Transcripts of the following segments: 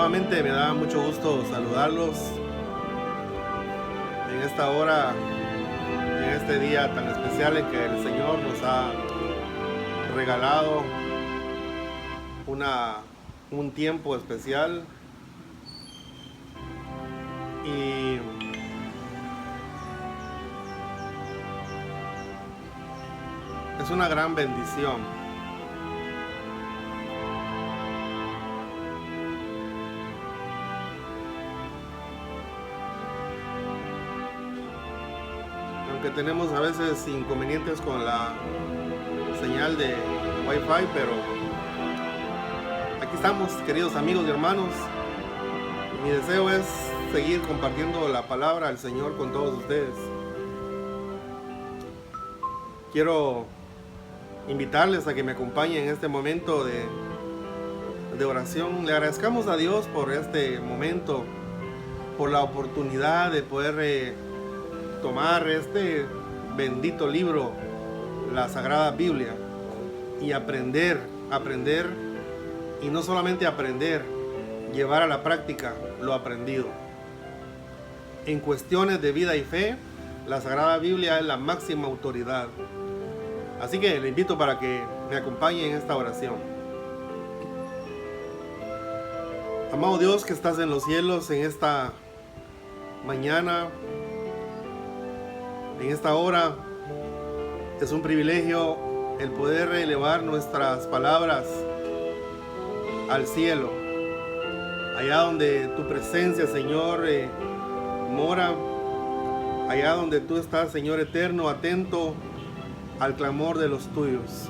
Nuevamente me da mucho gusto saludarlos en esta hora, en este día tan especial en que el Señor nos ha regalado un tiempo especial y es una gran bendición. Aunque tenemos a veces inconvenientes con la señal de Wi-Fi, pero aquí estamos, queridos amigos y hermanos. Mi deseo es seguir compartiendo la palabra del Señor con todos ustedes. Quiero invitarles a que me acompañen en este momento de oración. Le agradezcamos a Dios por este momento, por la oportunidad de poder tomar este bendito libro, la Sagrada Biblia, y aprender, y no solamente aprender, llevar a la práctica lo aprendido. En cuestiones de vida y fe, la Sagrada Biblia es la máxima autoridad. Así que le invito para que me acompañe en esta oración. Amado Dios que estás en los cielos, en esta mañana, en esta hora, es un privilegio el poder elevar nuestras palabras al cielo, allá donde tu presencia, Señor, mora, allá donde tú estás, Señor eterno, atento al clamor de los tuyos.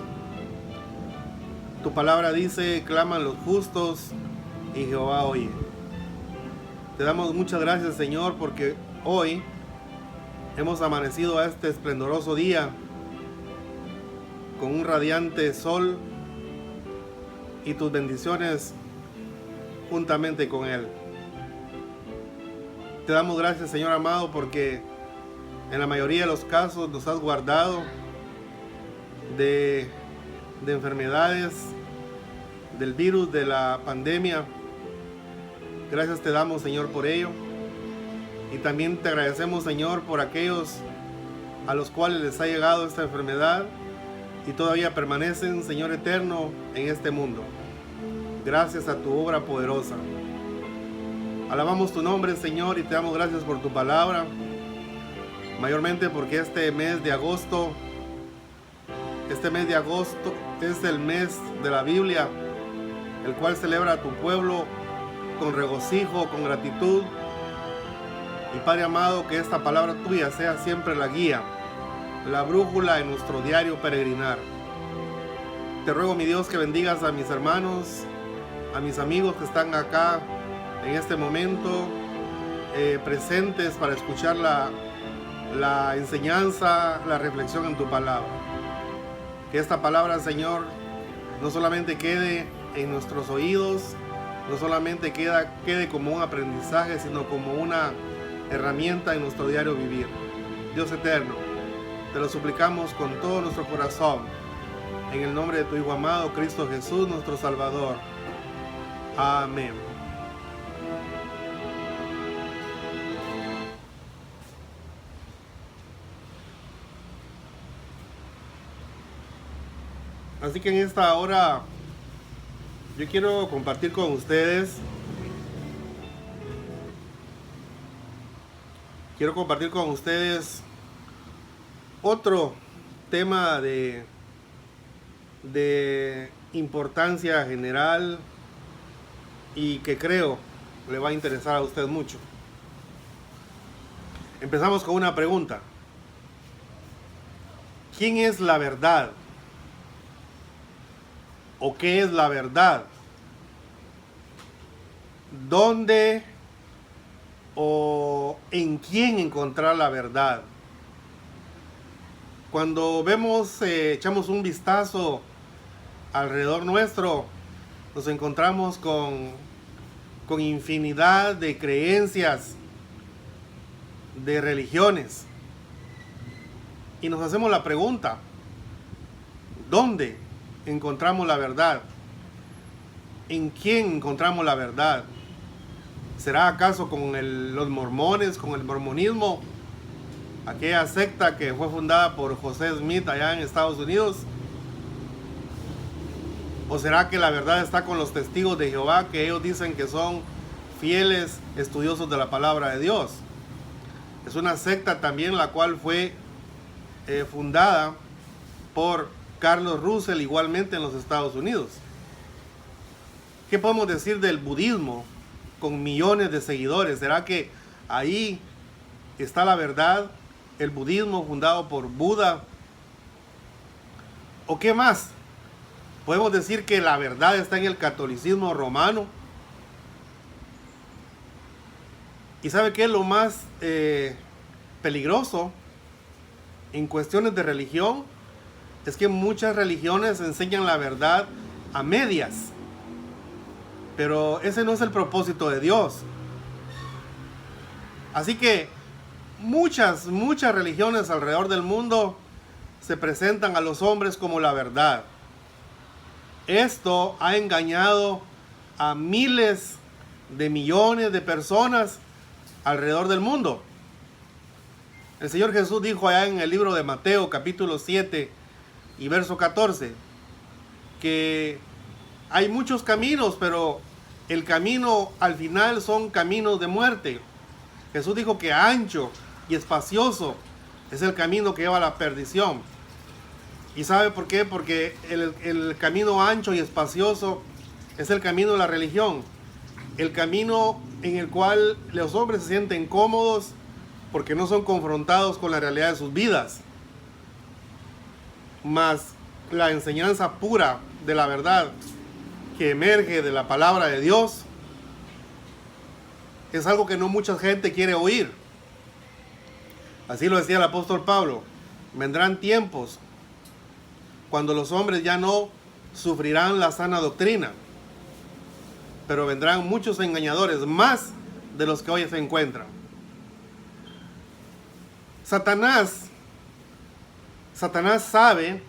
Tu palabra dice: claman los justos y Jehová oye. Te damos muchas gracias, Señor, porque hoy hemos amanecido a este esplendoroso día con un radiante sol y tus bendiciones juntamente con él. Te damos gracias, Señor amado, porque en la mayoría de los casos nos has guardado de enfermedades, del virus, de la pandemia. Gracias te damos, Señor, por ello. Y también te agradecemos, Señor, por aquellos a los cuales les ha llegado esta enfermedad y todavía permanecen, Señor eterno, en este mundo. Gracias a tu obra poderosa. Alabamos tu nombre, Señor, y te damos gracias por tu palabra. Mayormente porque este mes de agosto es el mes de la Biblia, el cual celebra a tu pueblo con regocijo, con gratitud. Y Padre amado, que esta palabra tuya sea siempre la guía, la brújula en nuestro diario peregrinar. Te ruego, mi Dios, que bendigas a mis hermanos, a mis amigos que están acá en este momento, presentes para escuchar la enseñanza, la reflexión en tu palabra. Que esta palabra, Señor, no solamente quede en nuestros oídos, no solamente quede como un aprendizaje, sino como una herramienta en nuestro diario vivir. Dios eterno, te lo suplicamos con todo nuestro corazón, en el nombre de tu Hijo amado, Cristo Jesús, nuestro Salvador. Amén. Así que en esta hora yo quiero compartir con ustedes otro tema de importancia general y que creo le va a interesar a usted mucho. Empezamos con una pregunta. ¿Quién es la verdad? ¿O qué es la verdad? ¿Dónde o en quién encontrar la verdad? Cuando echamos un vistazo alrededor nuestro, nos encontramos con infinidad de creencias, de religiones. Y nos hacemos la pregunta: ¿dónde encontramos la verdad? ¿En quién encontramos la verdad? ¿Será acaso con los mormones, con el mormonismo? Aquella secta que fue fundada por José Smith allá en Estados Unidos. ¿O será que la verdad está con los testigos de Jehová, que ellos dicen que son fieles estudiosos de la palabra de Dios? Es una secta también la cual fue fundada por Carlos Russell, igualmente en los Estados Unidos. ¿Qué podemos decir del budismo con millones de seguidores? ¿Será que ahí está la verdad? El budismo fundado por Buda. ¿O qué más? Podemos decir que la verdad está en el catolicismo romano. ¿Y sabe qué es lo más peligroso en cuestiones de religión? Es que muchas religiones enseñan la verdad a medias. Pero ese no es el propósito de Dios. Así que muchas religiones alrededor del mundo se presentan a los hombres como la verdad. Esto ha engañado a miles de millones de personas alrededor del mundo. El Señor Jesús dijo allá en el libro de Mateo, capítulo 7 y verso 14, que hay muchos caminos, pero el camino al final son caminos de muerte. Jesús dijo que ancho y espacioso es el camino que lleva a la perdición. ¿Y sabe por qué? Porque el camino ancho y espacioso es el camino de la religión. El camino en el cual los hombres se sienten cómodos porque no son confrontados con la realidad de sus vidas. Mas la enseñanza pura de la verdad que emerge de la palabra de Dios es algo que no mucha gente quiere oír. Así lo decía el apóstol Pablo. Vendrán tiempos cuando los hombres ya no sufrirán la sana doctrina, pero vendrán muchos engañadores, más de los que hoy se encuentran. Satanás sabe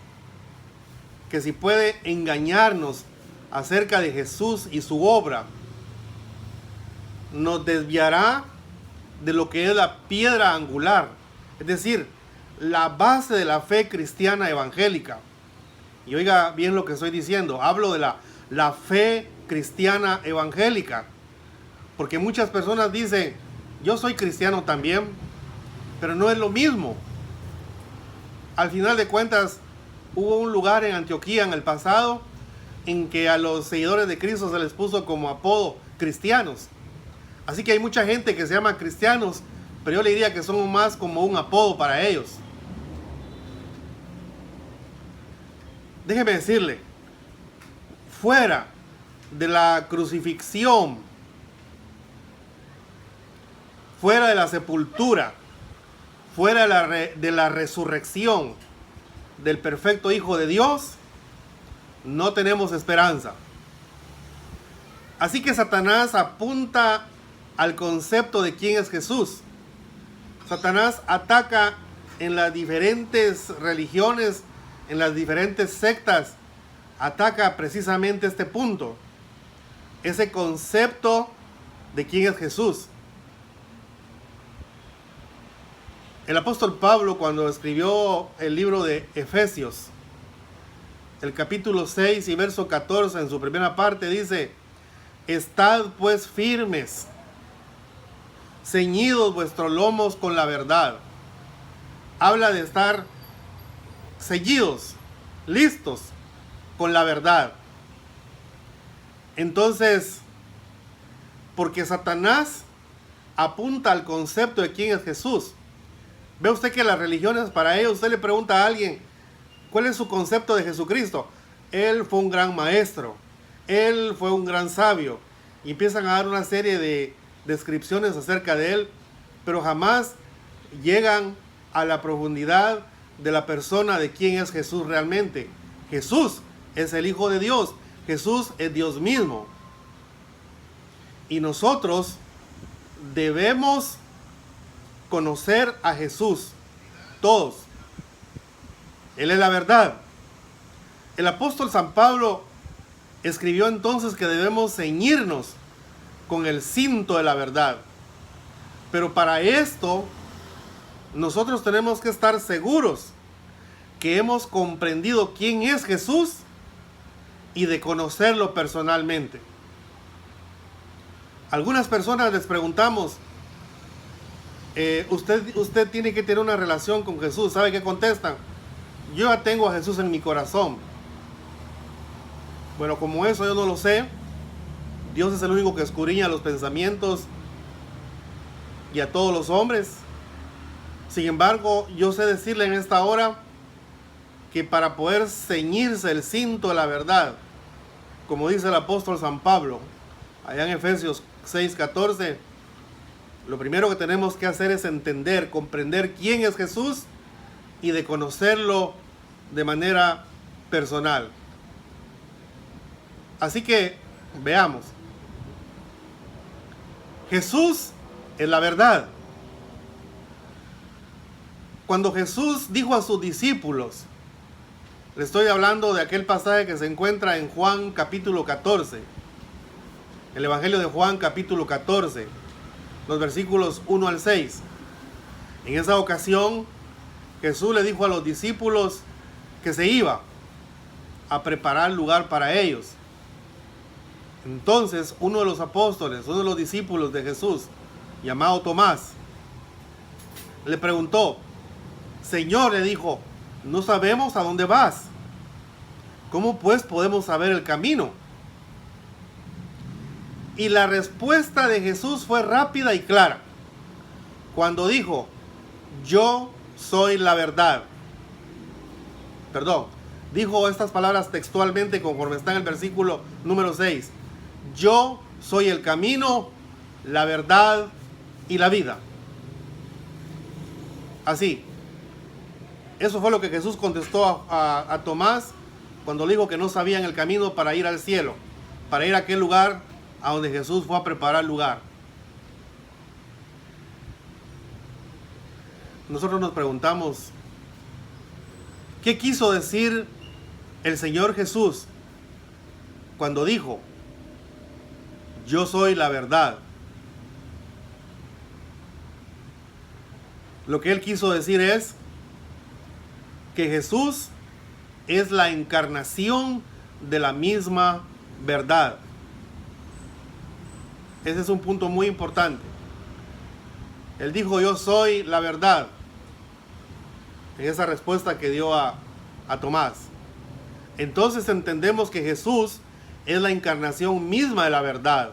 que si puede engañarnos acerca de Jesús y su obra, nos desviará de lo que es la piedra angular, es decir, la base de la fe cristiana evangélica. Y oiga bien lo que estoy diciendo, hablo de la fe cristiana evangélica, porque muchas personas dicen, yo soy cristiano también, pero no es lo mismo. Al final de cuentas, hubo un lugar en Antioquía en el pasado en que a los seguidores de Cristo se les puso como apodo cristianos. Así que hay mucha gente que se llama cristianos, pero yo le diría que son más como un apodo para ellos. Déjeme decirle, fuera de la crucifixión, fuera de la sepultura, fuera de la resurrección del perfecto Hijo de Dios, no tenemos esperanza. Así que Satanás apunta al concepto de quién es Jesús. Satanás ataca en las diferentes religiones, en las diferentes sectas, ataca precisamente este punto, ese concepto de quién es Jesús. El apóstol Pablo, cuando escribió el libro de Efesios, el capítulo 6 y verso 14, en su primera parte dice, estad pues firmes, ceñidos vuestros lomos con la verdad. Habla de estar ceñidos, listos con la verdad. Entonces, porque Satanás apunta al concepto de quién es Jesús. Ve usted que las religiones, para ellos, usted le pregunta a alguien, ¿cuál es su concepto de Jesucristo? Él fue un gran maestro, él fue un gran sabio. Y empiezan a dar una serie de descripciones acerca de él, pero jamás llegan a la profundidad de la persona de quién es Jesús realmente. Jesús es el Hijo de Dios, Jesús es Dios mismo. Y nosotros debemos conocer a Jesús, todos. Él es la verdad. El apóstol San Pablo escribió entonces que debemos ceñirnos con el cinto de la verdad. Pero para esto, nosotros tenemos que estar seguros que hemos comprendido quién es Jesús y de conocerlo personalmente. Algunas personas les preguntamos, usted tiene que tener una relación con Jesús. ¿Sabe qué contestan? Yo ya tengo a Jesús en mi corazón. Bueno, como eso yo no lo sé. Dios es el único que escudriña los pensamientos y a todos los hombres. Sin embargo, yo sé decirle en esta hora que para poder ceñirse el cinto de la verdad, como dice el apóstol San Pablo, allá en Efesios 6:14, lo primero que tenemos que hacer es entender, comprender quién es Jesús y de conocerlo de manera personal. Así que veamos. Jesús es la verdad. Cuando Jesús dijo a sus discípulos, le estoy hablando de aquel pasaje que se encuentra en Juan capítulo 14, el Evangelio de Juan capítulo 14, los versículos 1 al 6. En esa ocasión, Jesús le dijo a los discípulos que se iba a preparar lugar para ellos. Entonces, uno de los apóstoles, uno de los discípulos de Jesús, llamado Tomás, le preguntó: Señor, le dijo, no sabemos a dónde vas. ¿Cómo pues podemos saber el camino? Y la respuesta de Jesús fue rápida y clara. Cuando dijo, yo soy la verdad. Dijo estas palabras textualmente conforme está en el versículo número 6. Yo soy el camino, la verdad y la vida. Así. Eso fue lo que Jesús contestó a Tomás cuando le dijo que no sabían el camino para ir al cielo, para ir a aquel lugar a donde Jesús fue a preparar lugar. Nosotros nos preguntamos, ¿qué quiso decir el Señor Jesús cuando dijo, yo soy la verdad? Lo que él quiso decir es que Jesús es la encarnación de la misma verdad. Ese es un punto muy importante. Él dijo, yo soy la verdad, en esa respuesta que dio a Tomás. Entonces entendemos que Jesús es la encarnación misma de la verdad.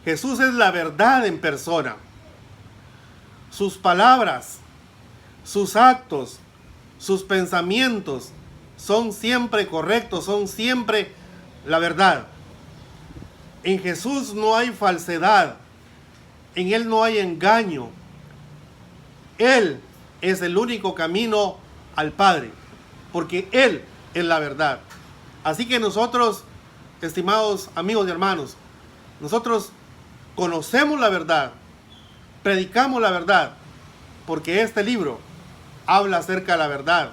Jesús es la verdad en persona. Sus palabras, sus actos, sus pensamientos son siempre correctos, son siempre la verdad. En Jesús no hay falsedad, en Él no hay engaño. Él es el único camino al Padre, porque Él es la verdad. Así que nosotros, estimados amigos y hermanos, nosotros conocemos la verdad, predicamos la verdad, porque este libro habla acerca de la verdad,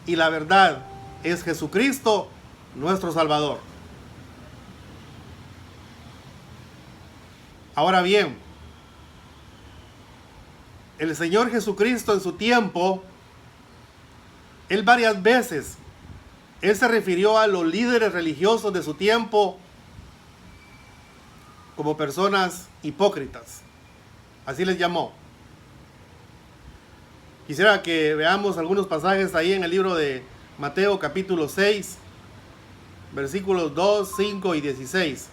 y la verdad es Jesucristo, nuestro Salvador. Ahora bien, el Señor Jesucristo en su tiempo, Él varias veces, Él se refirió a los líderes religiosos de su tiempo como personas hipócritas. Así les llamó. Quisiera que veamos algunos pasajes ahí en el libro de Mateo capítulo 6, versículos 2, 5 y 16.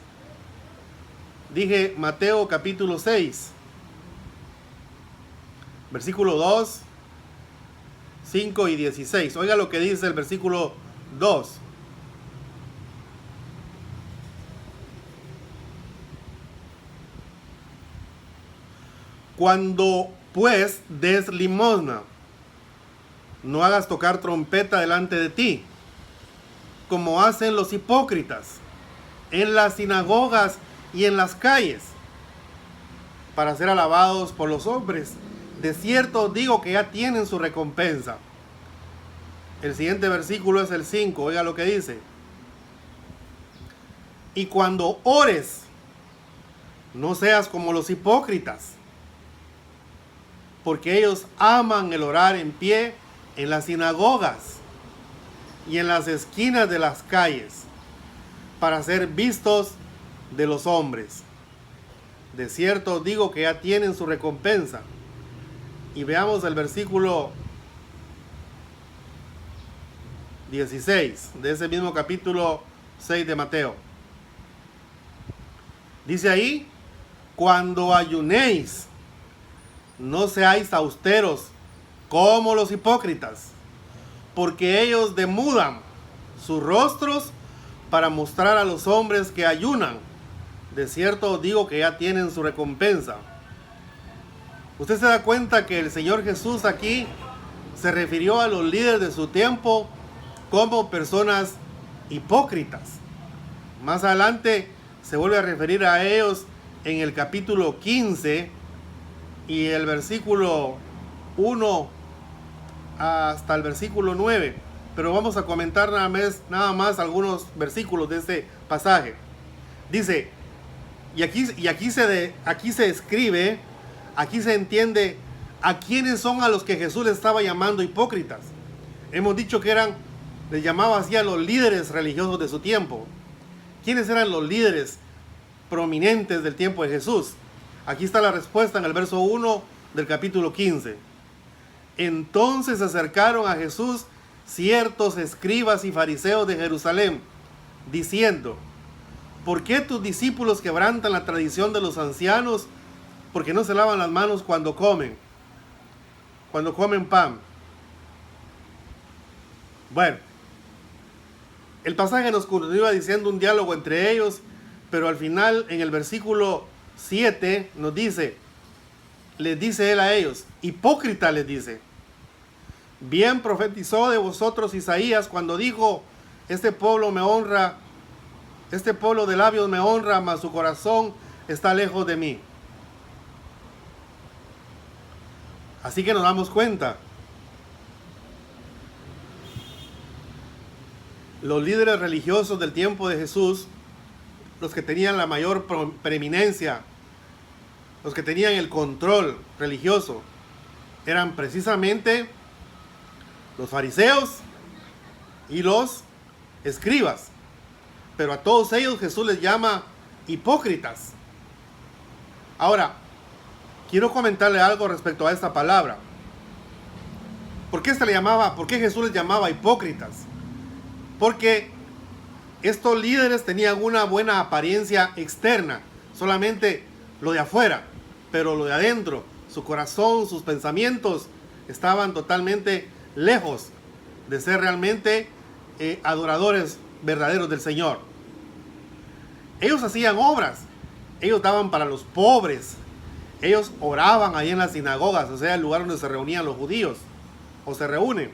Dije Mateo capítulo 6, versículo 2, 5 y 16. Oiga lo que dice el versículo 2. Cuando pues des limosna, no hagas tocar trompeta delante de ti, como hacen los hipócritas en las sinagogas y en las calles, para ser alabados por los hombres. De cierto os digo que ya tienen su recompensa. El siguiente versículo es el 5. Oiga lo que dice. Y cuando ores, no seas como los hipócritas, porque ellos aman el orar en pie en las sinagogas y en las esquinas de las calles, para ser vistos de los hombres. De cierto os digo que ya tienen su recompensa. Y veamos el versículo 16 de ese mismo capítulo 6 de Mateo. Dice ahí: cuando ayunéis, no seáis austeros como los hipócritas, porque ellos demudan sus rostros para mostrar a los hombres que ayunan. De cierto os digo que ya tienen su recompensa. Usted se da cuenta que el Señor Jesús aquí se refirió a los líderes de su tiempo como personas hipócritas. Más adelante se vuelve a referir a ellos en el capítulo 15 y el versículo 1 hasta el versículo 9. Pero vamos a comentar nada más algunos versículos de este pasaje. Dice, aquí se escribe, aquí se entiende a quiénes son a los que Jesús les estaba llamando hipócritas. Hemos dicho que les llamaba así a los líderes religiosos de su tiempo. ¿Quiénes eran los líderes prominentes del tiempo de Jesús? Aquí está la respuesta en el verso 1 del capítulo 15. Entonces se acercaron a Jesús ciertos escribas y fariseos de Jerusalén, diciendo: ¿por qué tus discípulos quebrantan la tradición de los ancianos? Porque no se lavan las manos cuando comen pan. Bueno, el pasaje nos continúa diciendo un diálogo entre ellos, pero al final, en el versículo 7, nos dice, les dice él a ellos, hipócrita, les dice: bien profetizó de vosotros Isaías cuando dijo: este pueblo me honra, este pueblo de labios me honra, mas su corazón está lejos de mí. Así que nos damos cuenta, los líderes religiosos del tiempo de Jesús, los que tenían la mayor preeminencia, los que tenían el control religioso, eran precisamente los fariseos y los escribas. Pero a todos ellos Jesús les llama hipócritas. Ahora, quiero comentarle algo respecto a esta palabra. ¿Por qué Jesús les llamaba hipócritas? Porque estos líderes tenían una buena apariencia externa, solamente lo de afuera, pero lo de adentro, su corazón, sus pensamientos, estaban totalmente lejos de ser realmente adoradores verdaderos del Señor. Ellos hacían obras, ellos daban para los pobres, ellos oraban ahí en las sinagogas, o sea, el lugar donde se reunían los judíos, o se reúnen.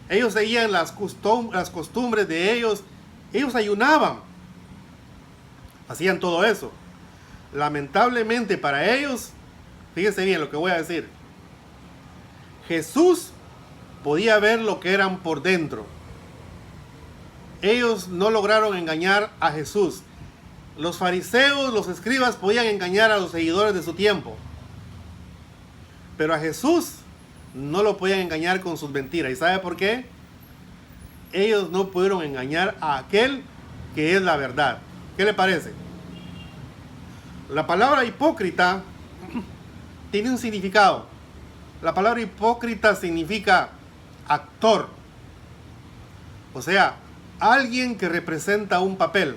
Ellos seguían las costumbres de ellos, ellos ayunaban, hacían todo eso. Lamentablemente para ellos, fíjense bien lo que voy a decir, Jesús podía ver lo que eran por dentro. Ellos no lograron engañar a Jesús. Los fariseos, los escribas podían engañar a los seguidores de su tiempo, pero a Jesús no lo podían engañar con sus mentiras. ¿Y sabe por qué? Ellos no pudieron engañar a aquel que es la verdad. ¿Qué le parece? La palabra hipócrita tiene un significado. La palabra hipócrita significa actor. O sea, alguien que representa un papel.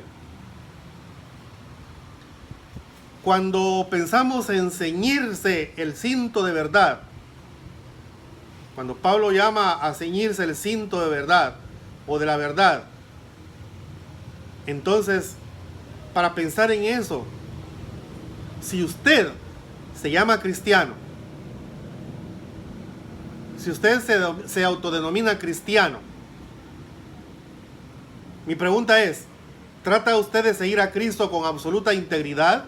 Cuando pensamos en ceñirse el cinto de verdad, cuando Pablo llama a ceñirse el cinto de verdad o de la verdad, entonces, para pensar en eso, si usted se llama cristiano, si usted se autodenomina cristiano, mi pregunta es, ¿trata usted de seguir a Cristo con absoluta integridad?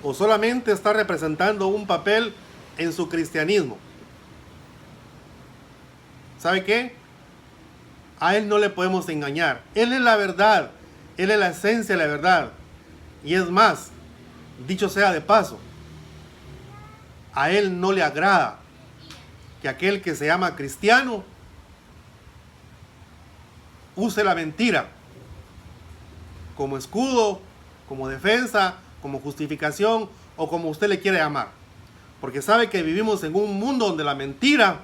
¿O solamente está representando un papel en su cristianismo? ¿Sabe qué? A Él no le podemos engañar. Él es la verdad. Él es la esencia de la verdad. Y es más, dicho sea de paso, a Él no le agrada que aquel que se llama cristiano use la mentira como escudo, como defensa, como justificación o como usted le quiere llamar. Porque sabe que vivimos en un mundo donde la mentira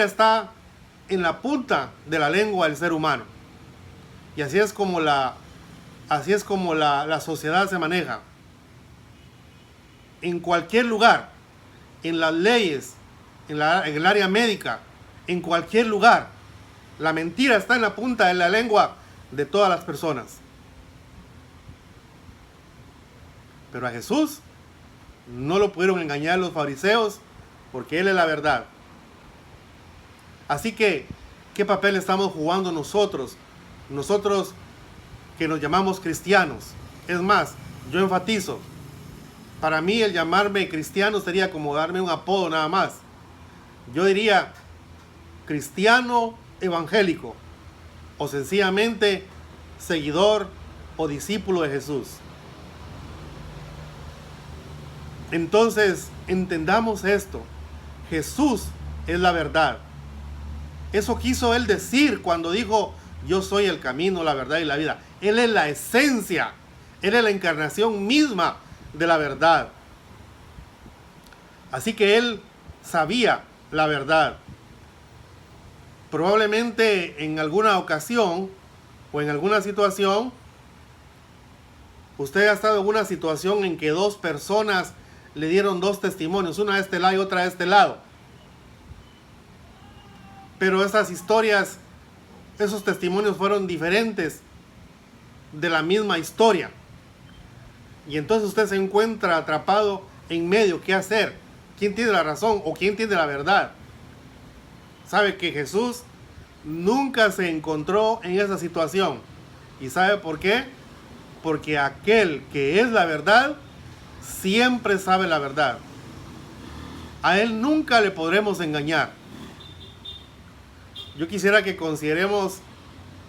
está en la punta de la lengua del ser humano. Y así es como la sociedad se maneja. En cualquier lugar, en las leyes, en el área médica, en cualquier lugar, la mentira está en la punta de la lengua de todas las personas. Pero a Jesús no lo pudieron engañar los fariseos porque Él es la verdad. Así que, ¿qué papel estamos jugando nosotros? Nosotros que nos llamamos cristianos. Es más, yo enfatizo, para mí el llamarme cristiano sería como darme un apodo nada más. Yo diría cristiano evangélico o sencillamente seguidor o discípulo de Jesús. Entonces, entendamos esto. Jesús es la verdad. Eso quiso Él decir cuando dijo, yo soy el camino, la verdad y la vida. Él es la esencia. Él es la encarnación misma de la verdad. Así que Él sabía la verdad. Probablemente en alguna ocasión o en alguna situación, usted ha estado en una situación en que dos personas le dieron dos testimonios, una de este lado y otra de este lado. Pero esas historias, esos testimonios fueron diferentes de la misma historia. Y entonces usted se encuentra atrapado en medio. ¿Qué hacer? ¿Quién tiene la razón o quién tiene la verdad? Sabe que Jesús nunca se encontró en esa situación. ¿Y sabe por qué? Porque aquel que es la verdad siempre sabe la verdad. A Él nunca le podremos engañar. Yo quisiera que consideremos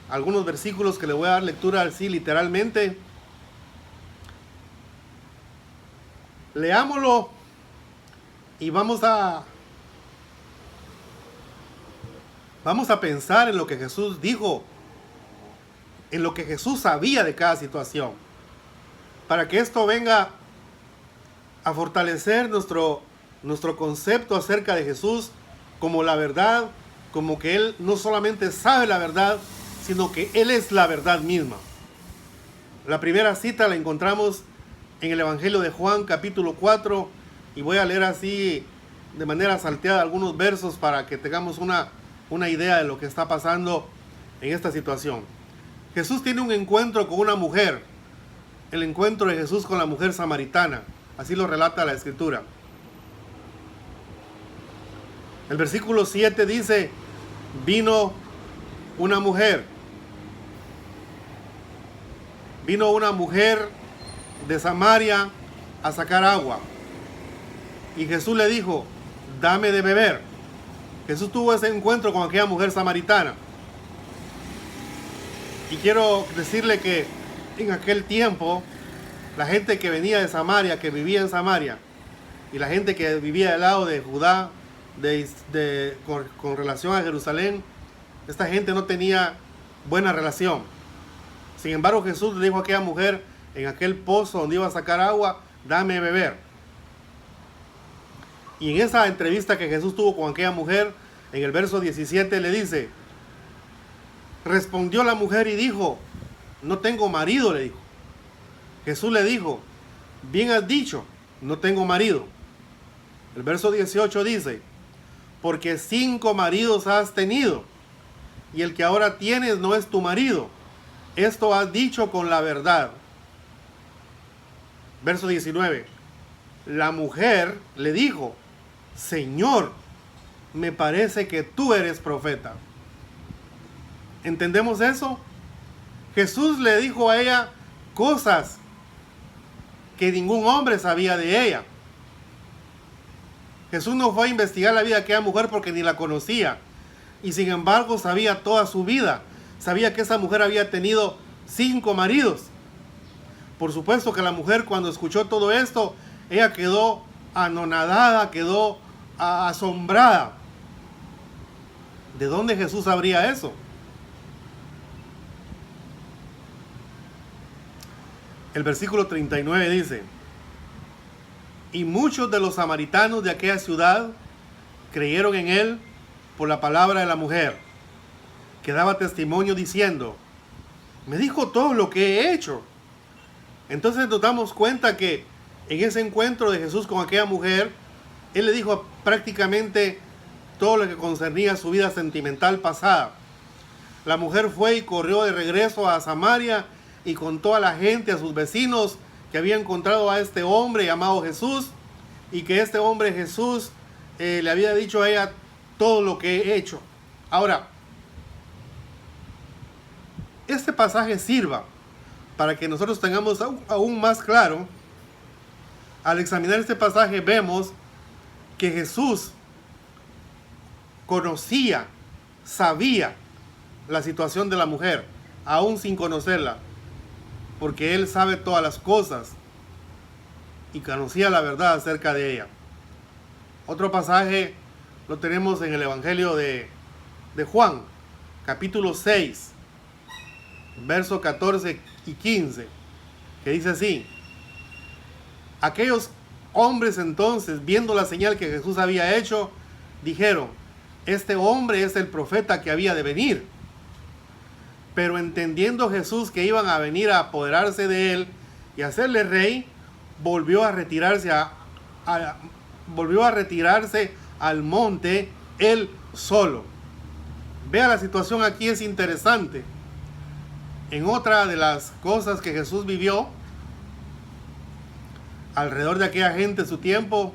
algunos versículos que le voy a dar lectura así literalmente. Leámoslo y vamos a pensar en lo que Jesús dijo, en lo que Jesús sabía de cada situación, para que esto venga a fortalecer nuestro concepto acerca de Jesús como la verdad, como que Él no solamente sabe la verdad, sino que Él es la verdad misma. La primera cita la encontramos en el Evangelio de Juan, capítulo 4, y voy a leer así de manera salteada algunos versos para que tengamos una idea de lo que está pasando en esta situación. Jesús tiene un encuentro con una mujer, el encuentro de Jesús con la mujer samaritana, así lo relata la Escritura. El versículo 7 dice, vino una mujer de Samaria a sacar agua. Y Jesús le dijo, dame de beber. Jesús tuvo ese encuentro con aquella mujer samaritana. Y quiero decirle que en aquel tiempo, la gente que venía de Samaria, que vivía en Samaria, y la gente que vivía del lado de Judá, con relación a Jerusalén, esta gente no tenía buena relación. Sin embargo, Jesús le dijo a aquella mujer en aquel pozo donde iba a sacar agua, dame de beber. Y en esa entrevista que Jesús tuvo con aquella mujer, en el verso 17 le dice, respondió la mujer y dijo, no tengo marido, le dijo. Jesús le dijo, bien has dicho, no tengo marido. El verso 18 dice, porque 5 maridos has tenido, y el que ahora tienes no es tu marido. Esto has dicho con la verdad. Verso 19, la mujer le dijo, Señor, me parece que tú eres profeta. ¿Entendemos eso? Jesús le dijo a ella cosas que ningún hombre sabía de ella. Jesús no fue a investigar la vida de aquella mujer porque ni la conocía. y sin embargo sabía toda su vida. Sabía que esa mujer había tenido 5 maridos. Por supuesto que la mujer, cuando escuchó todo esto, ella quedó anonadada, quedó asombrada. ¿De dónde Jesús sabría eso? El versículo 39 dice: y muchos de los samaritanos de aquella ciudad creyeron en él por la palabra de la mujer, que daba testimonio diciendo: me dijo todo lo que he hecho. Entonces nos damos cuenta que en ese encuentro de Jesús con aquella mujer, él le dijo prácticamente todo lo que concernía a su vida sentimental pasada. La mujer fue y corrió de regreso a Samaria y contó a la gente, a sus vecinos, que había encontrado a este hombre llamado Jesús, y que este hombre Jesús le había dicho a ella todo lo que he hecho. Ahora, este pasaje sirva para que nosotros tengamos aún más claro. Al examinar este pasaje vemos que Jesús conocía, sabía la situación de la mujer, aún sin conocerla, porque Él sabe todas las cosas y conocía la verdad acerca de ella. Otro pasaje lo tenemos en el Evangelio de Juan, capítulo 6, versos 14 y 15, que dice así: aquellos hombres entonces, viendo la señal que Jesús había hecho, dijeron: este hombre es el profeta que había de venir. Pero entendiendo Jesús que iban a venir a apoderarse de él y hacerle rey, volvió a retirarse al monte él solo. Vea, la situación aquí es interesante. En otra de las cosas que Jesús vivió alrededor de aquella gente en su tiempo,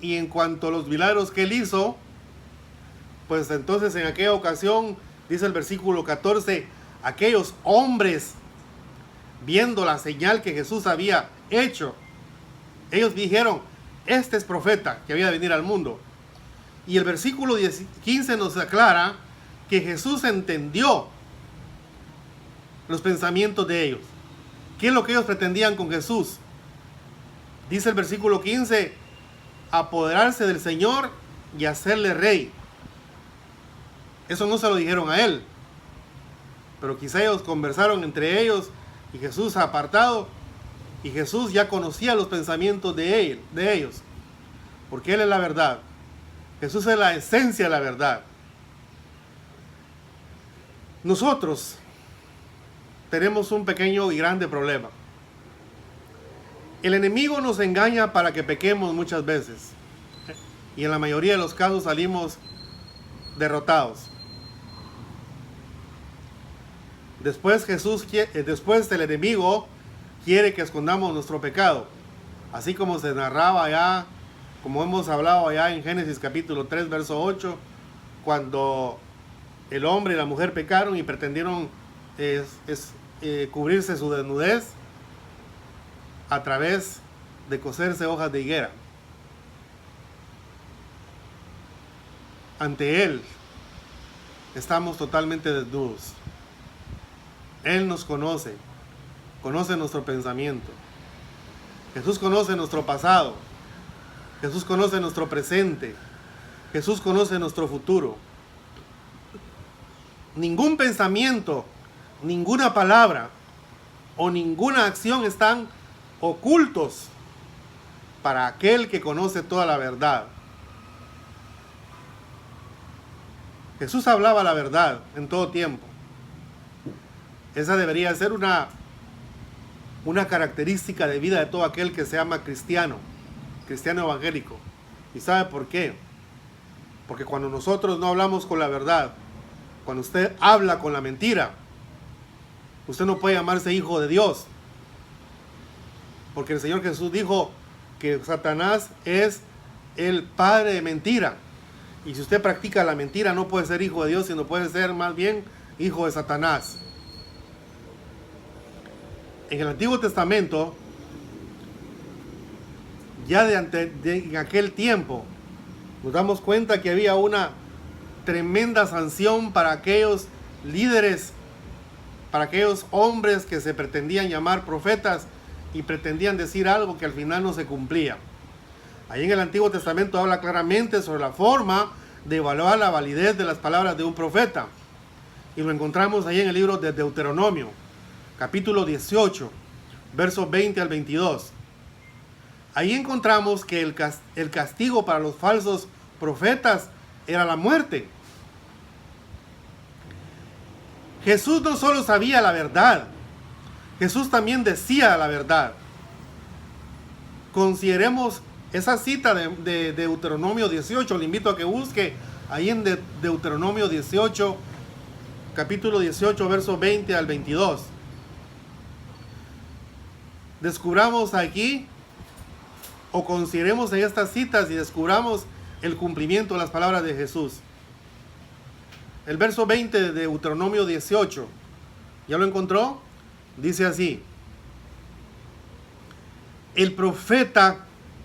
y en cuanto a los milagros que él hizo, pues entonces en aquella ocasión, dice el versículo 14, aquellos hombres, viendo la señal que Jesús había hecho, ellos dijeron: este es profeta que había de venir al mundo. Y el versículo 15 nos aclara que Jesús entendió los pensamientos de ellos. ¿Qué es lo que ellos pretendían con Jesús? Dice el versículo 15: apoderarse del Señor y hacerle rey. Eso no se lo dijeron a él, pero quizá ellos conversaron entre ellos y Jesús apartado, y Jesús ya conocía los pensamientos de ellos, porque Él es la verdad. Jesús es la esencia de la verdad. Nosotros tenemos un pequeño y grande problema. El enemigo nos engaña para que pequemos muchas veces, y en la mayoría de los casos salimos derrotados. Después el enemigo quiere que escondamos nuestro pecado, así como se narraba allá, como hemos hablado allá en Génesis capítulo 3, verso 8, cuando el hombre y la mujer pecaron y pretendieron cubrirse su desnudez a través de coserse hojas de higuera. Ante Él estamos totalmente desnudos. Él nos conoce nuestro pensamiento. Jesús conoce nuestro pasado. Jesús conoce nuestro presente. Jesús conoce nuestro futuro. Ningún pensamiento, ninguna palabra o ninguna acción están ocultos para aquel que conoce toda la verdad. Jesús hablaba la verdad en todo tiempo. Esa debería ser una característica de vida de todo aquel que se llama cristiano evangélico. ¿Y sabe por qué? Porque cuando nosotros no hablamos con la verdad, cuando usted habla con la mentira, usted no puede llamarse hijo de Dios. Porque el Señor Jesús dijo que Satanás es el padre de mentira. Y si usted practica la mentira, no puede ser hijo de Dios, sino puede ser más bien hijo de Satanás. En el Antiguo Testamento, ya en aquel tiempo, nos damos cuenta que había una tremenda sanción para aquellos líderes, para aquellos hombres que se pretendían llamar profetas y pretendían decir algo que al final no se cumplía. Ahí en el Antiguo Testamento habla claramente sobre la forma de evaluar la validez de las palabras de un profeta. Y lo encontramos ahí en el libro de Deuteronomio, capítulo 18, versos 20 al 22. Ahí encontramos que el castigo para los falsos profetas era la muerte. Jesús no solo sabía la verdad, Jesús también decía la verdad. Consideremos esa cita de Deuteronomio 18. Le invito a que busque ahí en Deuteronomio 18, capítulo 18, versos 20 al 22. Descubramos aquí, o consideremos en estas citas y descubramos el cumplimiento de las palabras de Jesús. El verso 20 de Deuteronomio 18, ¿ya lo encontró? Dice así: el profeta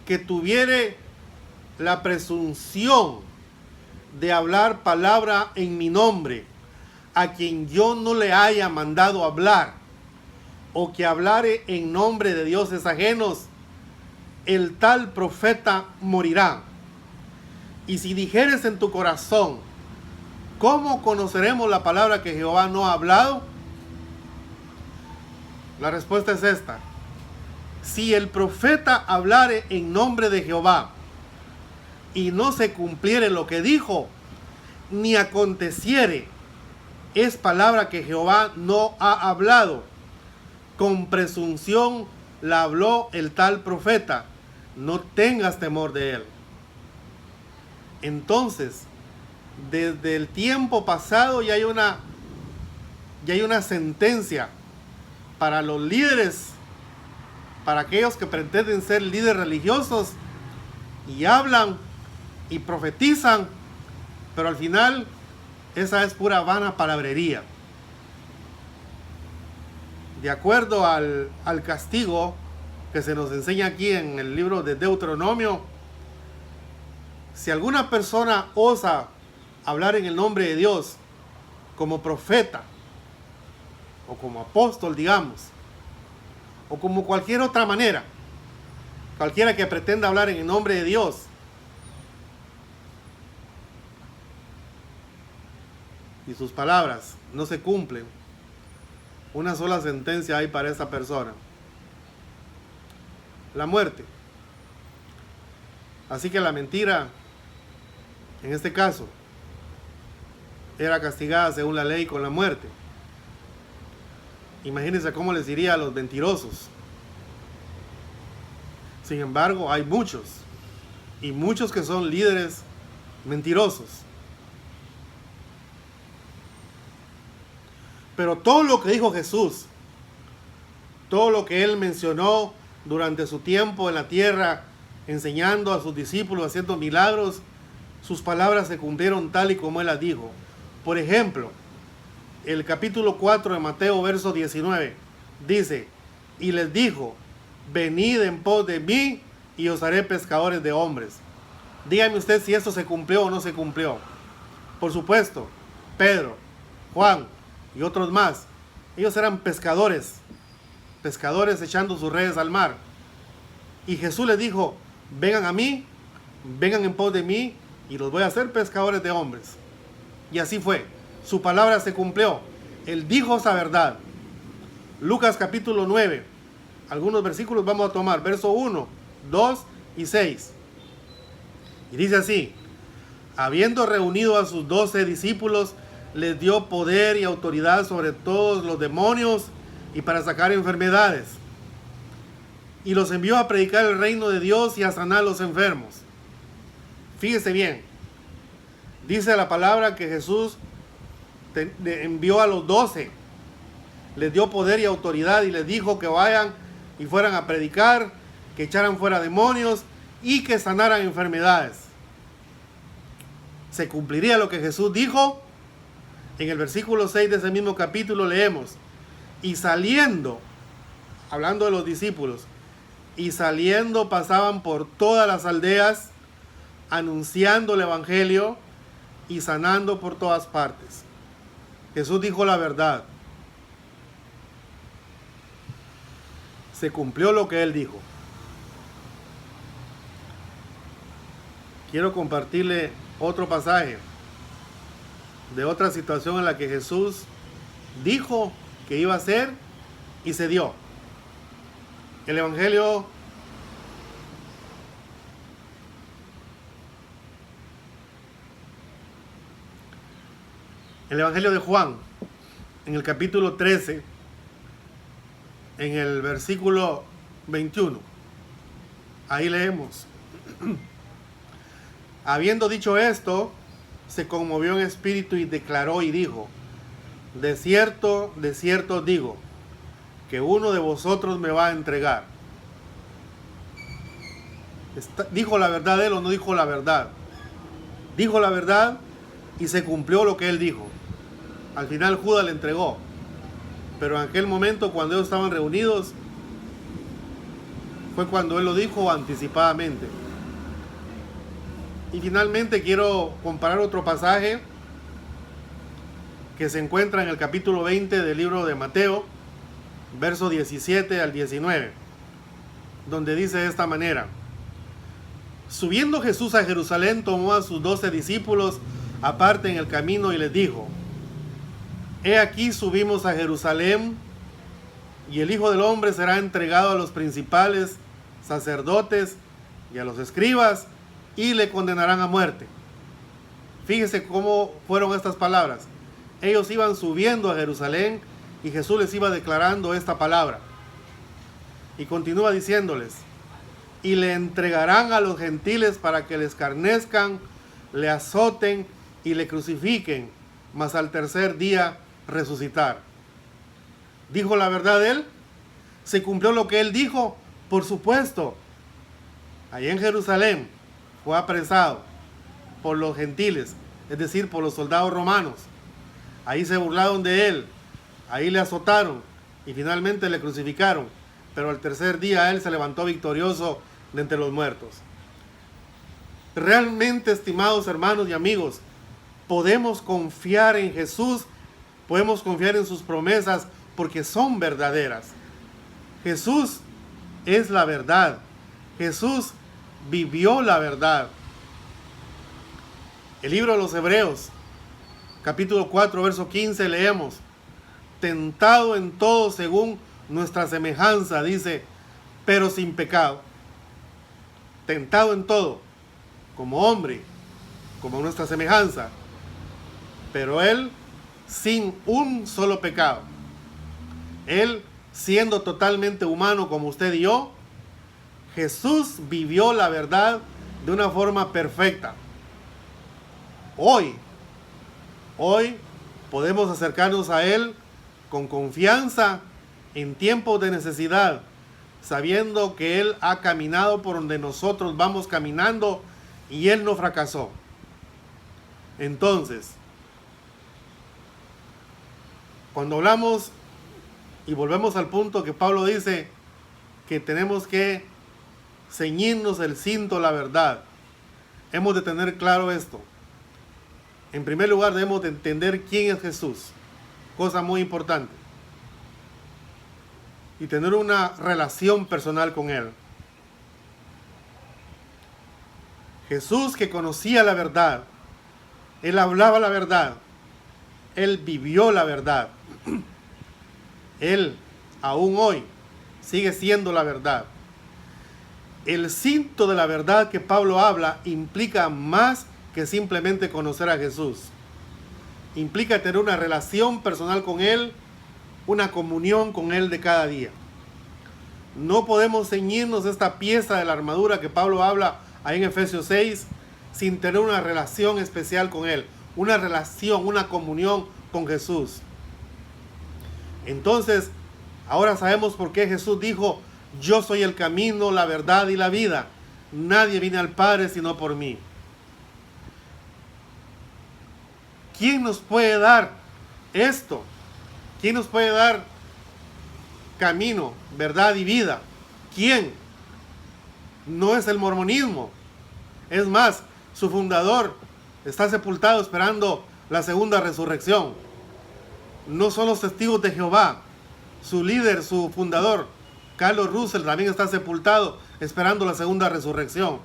que tuviere la presunción de hablar palabra en mi nombre, a quien yo no le haya mandado hablar, o que hablare en nombre de dioses ajenos, el tal profeta morirá. Y si dijeres en tu corazón, ¿cómo conoceremos la palabra que Jehová no ha hablado? La respuesta es esta: si el profeta hablare en nombre de Jehová y no se cumpliere lo que dijo, ni aconteciere, es palabra que Jehová no ha hablado. Con presunción la habló el tal profeta. No tengas temor de él. Entonces, desde el tiempo pasado ya hay una sentencia para los líderes, para aquellos que pretenden ser líderes religiosos y hablan y profetizan, pero al final esa es pura vana palabrería. De acuerdo al castigo que se nos enseña aquí en el libro de Deuteronomio, si alguna persona osa hablar en el nombre de Dios como profeta o como apóstol, digamos, o como cualquier otra manera, cualquiera que pretenda hablar en el nombre de Dios, y sus palabras no se cumplen, una sola sentencia hay para esa persona: la muerte. Así que la mentira, en este caso, era castigada según la ley con la muerte. Imagínense cómo les diría a los mentirosos. Sin embargo, hay muchos, y muchos que son líderes mentirosos. Pero todo lo que dijo Jesús, todo lo que él mencionó durante su tiempo en la tierra, enseñando a sus discípulos, haciendo milagros, sus palabras se cumplieron tal y como él las dijo. Por ejemplo, el capítulo 4 de Mateo, verso 19, dice: y les dijo, venid en pos de mí y os haré pescadores de hombres. Dígame usted si esto se cumplió o no se cumplió. Por supuesto, Pedro, Juan y otros más, ellos eran pescadores echando sus redes al mar. Y Jesús les dijo: vengan a mí, vengan en pos de mí y los voy a hacer pescadores de hombres. Y así fue, su palabra se cumplió. Él dijo esa verdad. Lucas capítulo 9, algunos versículos vamos a tomar, verso 1, 2 y 6. Y dice así: habiendo reunido a sus 12 discípulos, les dio poder y autoridad sobre todos los demonios y para sacar enfermedades. Y los envió a predicar el reino de Dios y a sanar a los enfermos. Fíjese bien, dice la palabra que Jesús envió a los 12, les dio poder y autoridad y les dijo que vayan y fueran a predicar, que echaran fuera demonios y que sanaran enfermedades. ¿Se cumpliría lo que Jesús dijo? En el versículo 6 de ese mismo capítulo leemos: y saliendo, hablando de los discípulos, y saliendo pasaban por todas las aldeas, anunciando el evangelio y sanando por todas partes. Jesús dijo la verdad. Se cumplió lo que Él dijo. Quiero compartirle otro pasaje de otra situación en la que Jesús dijo que iba a ser y se dio. El Evangelio de Juan, en el capítulo 13, en el versículo 21. Ahí leemos: habiendo dicho esto, se conmovió en espíritu y declaró y dijo: de cierto os digo, que uno de vosotros me va a entregar. ¿Dijo la verdad él o no dijo la verdad? Dijo la verdad y se cumplió lo que él dijo. Al final Judas le entregó. Pero en aquel momento, cuando ellos estaban reunidos, fue cuando él lo dijo anticipadamente. Y finalmente quiero comparar otro pasaje que se encuentra en el capítulo 20 del libro de Mateo, verso 17 al 19, donde dice de esta manera: subiendo Jesús a Jerusalén, tomó a sus 12 discípulos aparte en el camino y les dijo: he aquí subimos a Jerusalén, y el Hijo del Hombre será entregado a los principales sacerdotes y a los escribas, y le condenarán a muerte. Fíjese cómo fueron estas palabras. Ellos iban subiendo a Jerusalén y Jesús les iba declarando esta palabra. Y continúa diciéndoles: y le entregarán a los gentiles para que le escarnezcan, le azoten y le crucifiquen, mas al tercer día resucitar. ¿Dijo la verdad él? ¿Se cumplió lo que él dijo? Por supuesto. Allí en Jerusalén fue apresado por los gentiles, es decir, por los soldados romanos. Ahí se burlaron de él, ahí le azotaron y finalmente le crucificaron. Pero al tercer día él se levantó victorioso de entre los muertos. Realmente, estimados hermanos y amigos, podemos confiar en Jesús, podemos confiar en sus promesas porque son verdaderas. Jesús es la verdad. Jesús vivió la verdad. El libro de los Hebreos, capítulo 4, verso 15, leemos: tentado en todo según nuestra semejanza, dice, pero sin pecado. Tentado en todo, como hombre, como nuestra semejanza, pero él sin un solo pecado. Él siendo totalmente humano como usted y yo, Jesús vivió la verdad de una forma perfecta. Hoy podemos acercarnos a Él con confianza en tiempos de necesidad, sabiendo que Él ha caminado por donde nosotros vamos caminando y Él no fracasó. Entonces, cuando hablamos y volvemos al punto que Pablo dice que tenemos que ceñirnos el cinto de la verdad, hemos de tener claro esto. En primer lugar, debemos de entender quién es Jesús, cosa muy importante, y tener una relación personal con Él. Jesús, que conocía la verdad, Él hablaba la verdad, Él vivió la verdad. Él, aún hoy, sigue siendo la verdad. El cinto de la verdad que Pablo habla implica más que simplemente conocer a Jesús. Implica tener una relación personal con Él, una comunión con Él de cada día. No podemos ceñirnos esta pieza de la armadura que Pablo habla ahí en Efesios 6 sin tener una relación especial con Él, una relación, una comunión con Jesús. Entonces, ahora sabemos por qué Jesús dijo: yo soy el camino, la verdad y la vida. Nadie viene al Padre sino por mí. ¿Quién nos puede dar esto? ¿Quién nos puede dar camino, verdad y vida? ¿Quién? No es el mormonismo. Es más, su fundador está sepultado esperando la segunda resurrección. No son los testigos de Jehová. Su líder, su fundador, Carlos Russell, también está sepultado esperando la segunda resurrección.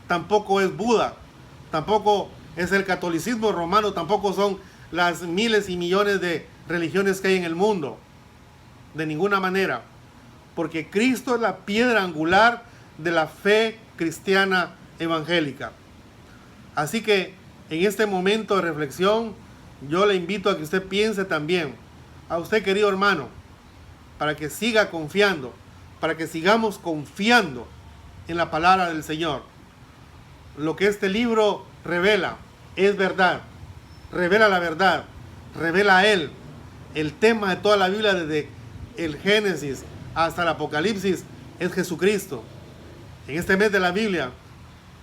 Tampoco es Buda, tampoco es el catolicismo romano, tampoco son las miles y millones de religiones que hay en el mundo. De ninguna manera. Porque Cristo es la piedra angular de la fe cristiana evangélica. Así que en este momento de reflexión, yo le invito a que usted piense también, a usted querido hermano, para que siga confiando, para que sigamos confiando en la palabra del Señor. Lo que este libro revela es verdad, revela la verdad, revela a Él. El tema de toda la Biblia, desde el Génesis hasta el Apocalipsis, es Jesucristo. En este mes de la Biblia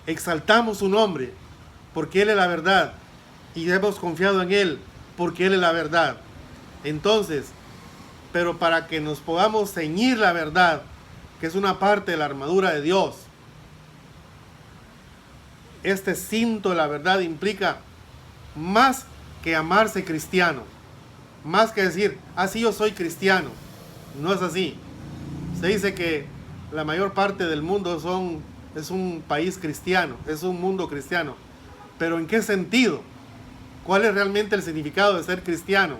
exaltamos su nombre porque Él es la verdad y hemos confiado en Él porque Él es la verdad. Entonces, pero para que nos podamos ceñir la verdad, que es una parte de la armadura de Dios, este cinto de la verdad implica más que llamarse cristiano, más que decir, sí, yo soy cristiano. No es así. Se dice que la mayor parte del mundo es un país cristiano, es un mundo cristiano. Pero ¿en qué sentido? ¿Cuál es realmente el significado de ser cristiano?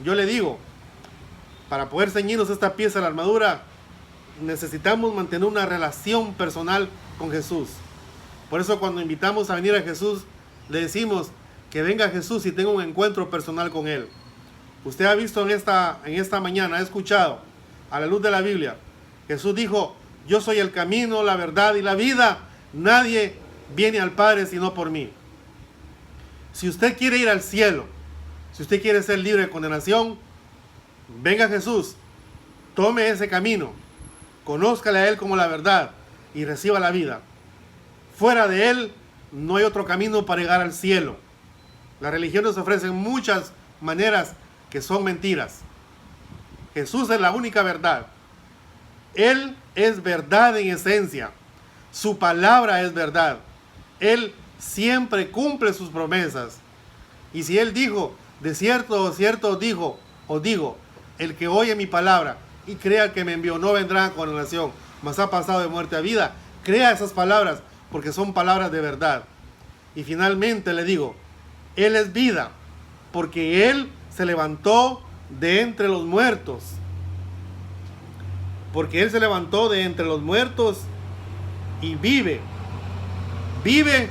Yo le digo, para poder ceñirnos esta pieza de la armadura, necesitamos mantener una relación personal con Jesús. Por eso cuando invitamos a venir a Jesús, le decimos que venga Jesús y tenga un encuentro personal con Él. Usted ha visto en esta mañana, ha escuchado a la luz de la Biblia, Jesús dijo, yo soy el camino, la verdad y la vida. Nadie viene al Padre sino por mí. Si usted quiere ir al cielo, si usted quiere ser libre de condenación, venga Jesús, tome ese camino, conózcale a Él como la verdad y reciba la vida. Fuera de Él no hay otro camino para llegar al cielo. Las religiones ofrecen muchas maneras que son mentiras. Jesús es la única verdad. Él es verdad en esencia. Su palabra es verdad. Él siempre cumple sus promesas. Y si Él dijo, de cierto os digo, el que oye mi palabra y crea que me envió no vendrá a condenación, mas ha pasado de muerte a vida. Crea esas palabras porque son palabras de verdad. Y finalmente le digo, Él es vida porque Él se levantó de entre los muertos. Porque Él se levantó de entre los muertos y vive. Vive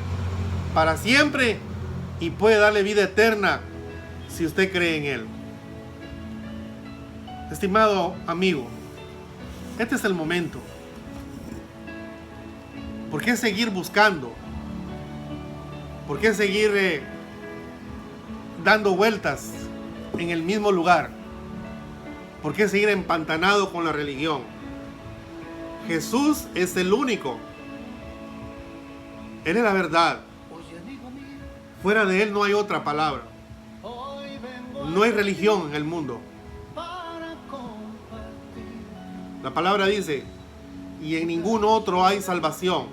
para siempre y puede darle vida eterna si usted cree en Él. Estimado amigo, este es el momento. ¿Por qué seguir buscando? ¿Por qué seguir dando vueltas en el mismo lugar? ¿Por qué seguir empantanado con la religión? Jesús es el único. Él es la verdad. Fuera de Él no hay otra palabra. No hay religión en el mundo. La palabra dice, y en ningún otro hay salvación,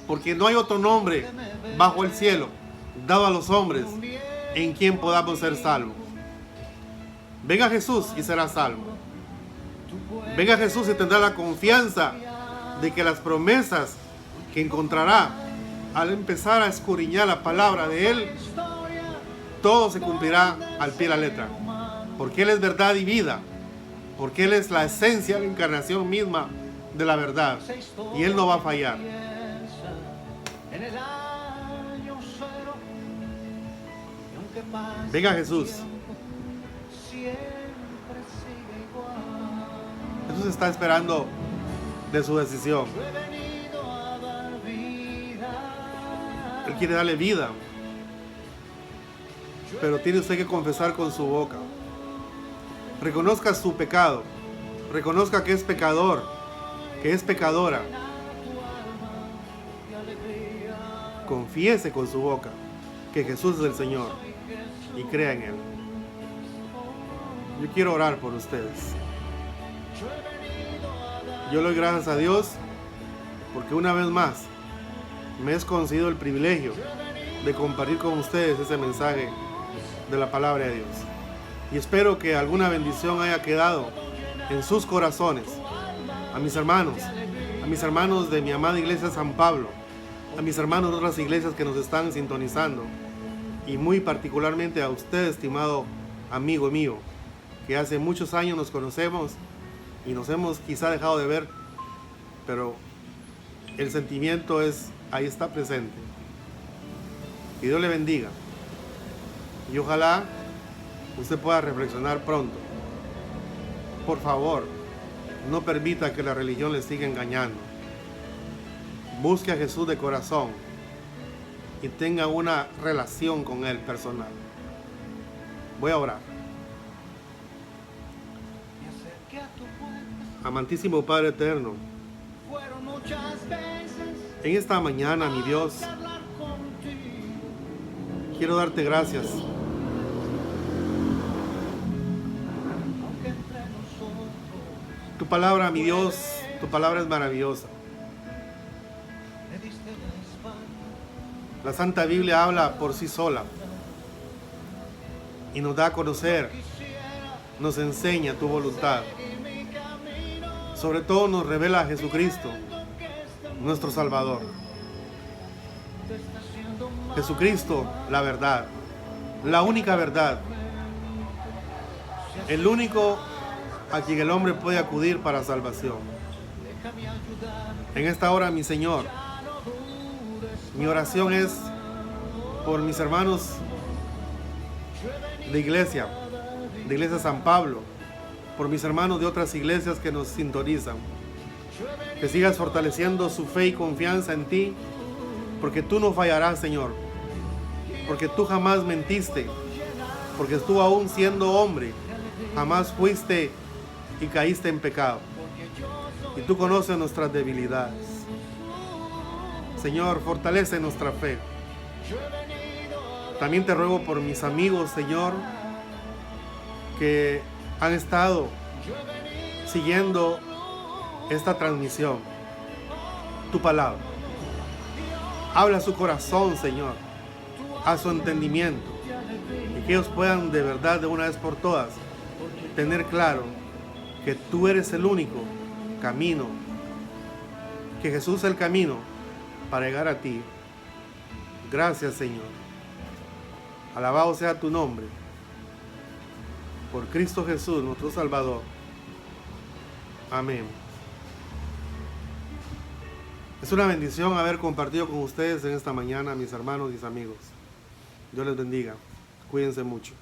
porque no hay otro nombre bajo el cielo dado a los hombres en quien podamos ser salvos. Venga Jesús y será salvo. Venga Jesús y tendrá la confianza de que las promesas que encontrará al empezar a escudriñar la palabra de Él, todo se cumplirá al pie de la letra. Porque Él es verdad y vida. Porque Él es la esencia, la encarnación misma de la verdad. Y Él no va a fallar. Venga Jesús. Jesús está esperando de su decisión. Él quiere darle vida. Pero tiene usted que confesar con su boca. Reconozca su pecado. Reconozca que es pecador, que es pecadora. Confiese con su boca que Jesús es el Señor y crea en Él. Yo quiero orar por ustedes. Yo le doy gracias a Dios porque una vez más me es concedido el privilegio de compartir con ustedes ese mensaje de la palabra de Dios. Y espero que alguna bendición haya quedado en sus corazones. A mis hermanos de mi amada iglesia San Pablo, a mis hermanos de otras iglesias que nos están sintonizando, y muy particularmente a usted, estimado amigo mío, que hace muchos años nos conocemos y nos hemos quizá dejado de ver, pero el sentimiento ahí está presente. Que Dios le bendiga y ojalá usted pueda reflexionar pronto. Por favor, no permita que la religión le siga engañando. Busque a Jesús de corazón y tenga una relación con Él personal. Voy a orar. Amantísimo Padre eterno, en esta mañana, mi Dios, quiero darte gracias tu palabra, mi Dios, tu palabra es maravillosa. La Santa Biblia habla por sí sola y nos da a conocer, nos enseña tu voluntad. Sobre todo nos revela a Jesucristo, nuestro Salvador. Jesucristo, la verdad, la única verdad, el único a quien el hombre puede acudir para salvación. En esta hora, mi Señor, mi oración es por mis hermanos de iglesia San Pablo, por mis hermanos de otras iglesias que nos sintonizan. Que sigas fortaleciendo su fe y confianza en ti, porque tú no fallarás, Señor, porque tú jamás mentiste, porque tú, aún siendo hombre, jamás fuiste y caíste en pecado, y tú conoces nuestras debilidades. Señor, fortalece nuestra fe. También te ruego por mis amigos, Señor, que han estado siguiendo esta transmisión, tu palabra. Habla a su corazón, Señor, a su entendimiento, y que ellos puedan de verdad, de una vez por todas, tener claro que tú eres el único camino, que Jesús es el camino para llegar a ti. Gracias, Señor. Alabado sea tu nombre. Por Cristo Jesús, nuestro Salvador. Amén. Es una bendición haber compartido con ustedes en esta mañana, mis hermanos y mis amigos. Dios les bendiga. Cuídense mucho.